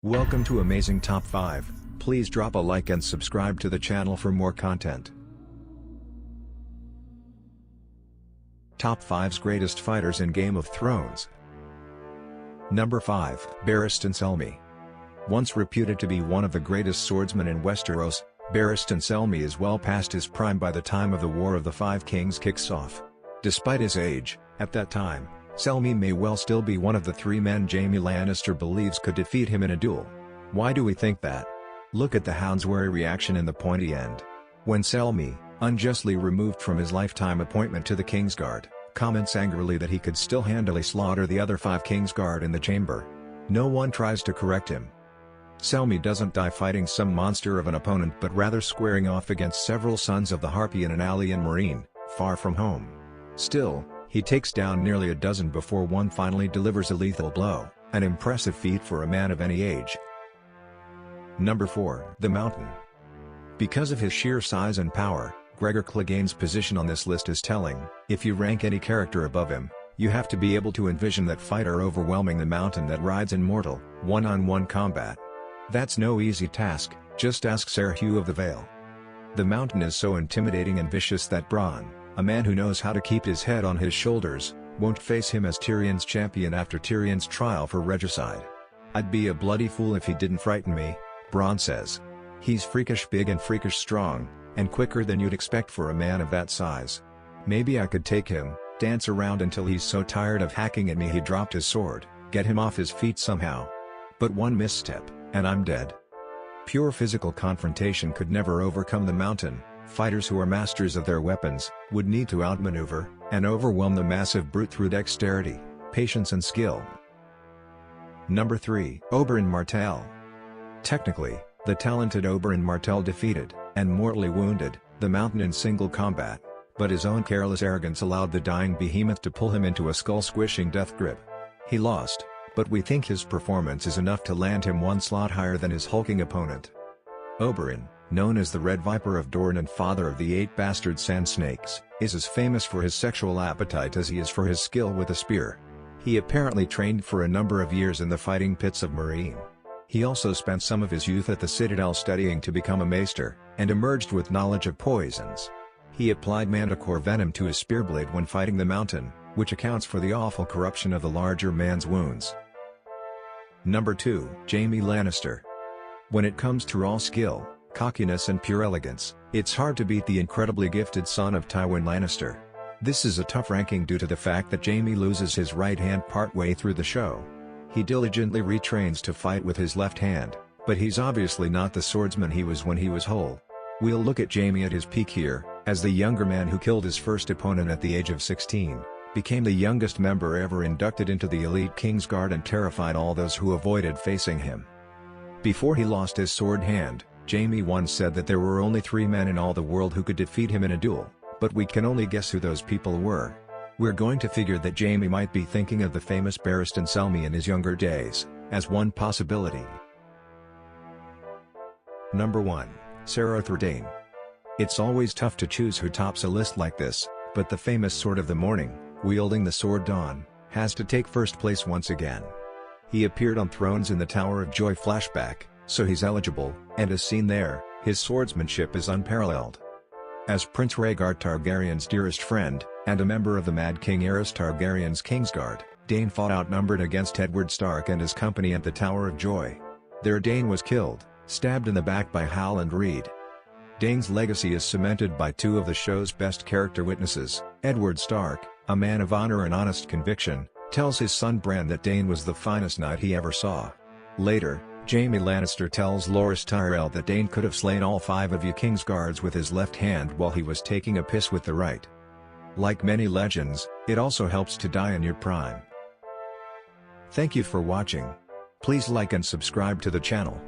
Welcome to Amazing Top 5, please drop a like and subscribe to the channel for more content. Top 5's Greatest Fighters in Game of Thrones. Number 5, Barristan Selmy. Once reputed to be one of the greatest swordsmen in Westeros, Barristan Selmy is well past his prime by the time of the War of the Five Kings kicks off. Despite his age, at that time, Selmy may well still be one of the three men Jaime Lannister believes could defeat him in a duel. Why do we think that? Look at the Hound's wary reaction in the pointy end. When Selmy, unjustly removed from his lifetime appointment to the Kingsguard, comments angrily that he could still handily slaughter the other 5 Kingsguard in the chamber. No one tries to correct him. Selmy doesn't die fighting some monster of an opponent but rather squaring off against several sons of the Harpy in an alley in Meereen, far from home. Still, he takes down nearly a dozen before one finally delivers a lethal blow, an impressive feat for a man of any age. Number 4, The Mountain. Because of his sheer size and power, Gregor Clegane's position on this list is telling. If you rank any character above him, you have to be able to envision that fighter overwhelming the mountain that rides in mortal, one-on-one combat. That's no easy task, just ask Ser Hugh of the Vale. The mountain is so intimidating and vicious that Bronn, a man who knows how to keep his head on his shoulders, won't face him as Tyrion's champion after Tyrion's trial for regicide. "I'd be a bloody fool if he didn't frighten me," Bronn says. He's freakish big and freakish strong, and quicker than you'd expect for a man of that size. Maybe I could take him, dance around until he's so tired of hacking at me he dropped his sword, get him off his feet somehow. But one misstep, and I'm dead. Pure physical confrontation could never overcome the mountain. Fighters who are masters of their weapons would need to outmaneuver and overwhelm the massive brute through dexterity, patience and skill. Number 3, Oberyn Martell. Technically, the talented Oberyn Martell defeated, and mortally wounded, the mountain in single combat, but his own careless arrogance allowed the dying behemoth to pull him into a skull-squishing death grip. He lost, but we think his performance is enough to land him one slot higher than his hulking opponent. Oberyn, known as the Red Viper of Dorne and father of the 8 bastard sand snakes, is as famous for his sexual appetite as he is for his skill with a spear. He apparently trained for a number of years in the fighting pits of Meereen. He also spent some of his youth at the Citadel studying to become a maester, and emerged with knowledge of poisons. He applied manticore venom to his spearblade when fighting the mountain, which accounts for the awful corruption of the larger man's wounds. Number 2, Jaime Lannister. When it comes to raw skill, cockiness and pure elegance, it's hard to beat the incredibly gifted son of Tywin Lannister. This is a tough ranking due to the fact that Jaime loses his right hand partway through the show. He diligently retrains to fight with his left hand, but he's obviously not the swordsman he was when he was whole. We'll look at Jaime at his peak here, as the younger man who killed his first opponent at the age of 16, became the youngest member ever inducted into the elite Kingsguard and terrified all those who avoided facing him. Before he lost his sword hand, Jaime once said that there were only 3 men in all the world who could defeat him in a duel, but we can only guess who those people were. We're going to figure that Jaime might be thinking of the famous Barristan Selmy in his younger days, as one possibility. Number 1, Ser Arthur Dayne. It's always tough to choose who tops a list like this, but the famous Sword of the Morning, wielding the sword Dawn, has to take first place once again. He appeared on Thrones in the Tower of Joy flashback, so he's eligible, and as seen there, his swordsmanship is unparalleled. As Prince Rhaegar Targaryen's dearest friend, and a member of the Mad King Aerys Targaryen's Kingsguard, Dayne fought outnumbered against Eddard Stark and his company at the Tower of Joy. There Dayne was killed, stabbed in the back by Howland Reed. Dayne's legacy is cemented by 2 of the show's best character witnesses. Eddard Stark, a man of honor and honest conviction, tells his son Bran that Dayne was the finest knight he ever saw. Later, Jaime Lannister tells Loras Tyrell that Dayne could have slain all 5 of you Kingsguards with his left hand while he was taking a piss with the right. Like many legends, it also helps to die in your prime. Thank you for watching. Please like and subscribe to the channel.